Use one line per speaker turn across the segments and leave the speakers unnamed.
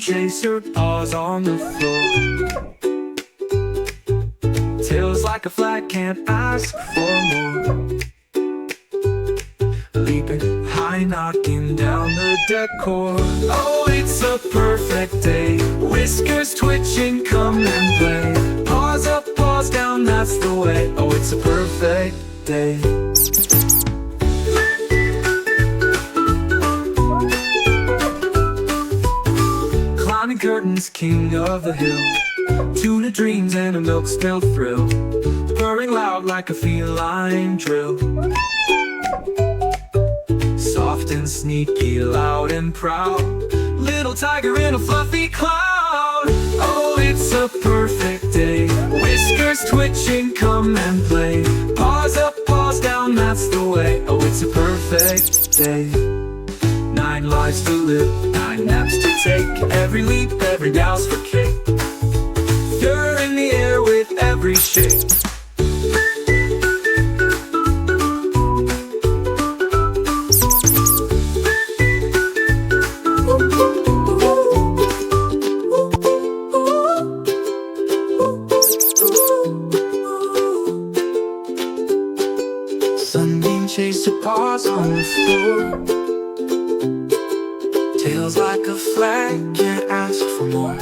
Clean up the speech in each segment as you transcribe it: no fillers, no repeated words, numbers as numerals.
chaser, paws on the floor. Tails like a flag, can't ask for more. Leaping high, knocking down the decor. Oh, it's a perfect day. Whiskers twitching, come and play. Paws up, paws down, that's the way. Oh, it's a perfect day. Climbing curtains, king of the hill. Tuna dreams and a milk-spilled thrill. Purring loud like a feline drill. Soft and sneaky, loud and proud. Little tiger in a fluffy cloud. Oh, it's a perfect day. Whiskers twitching, come and play. Paws up, paws down, that's the way. Oh, it's a perfect day. 9 lives to live, 9 naps to take. Every leap, every now's for kick. You're in the air with every shake. Sunbeam chaser, paws on the floor. Tails like a flag, can't ask for more.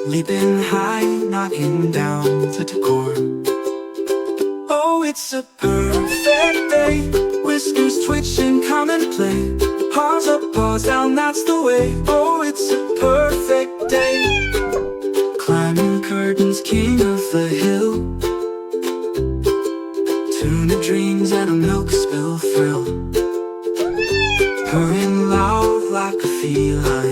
Leaping high, knocking down the decor. Oh, it's a perfect day. Whiskers twitching, come and play. Paws up, paws down, that's the way. Oh, it's a perfect day. Climbing curtains, king of the hill. Tuna dreams and a milk spill thrill. Purring loud like a feline.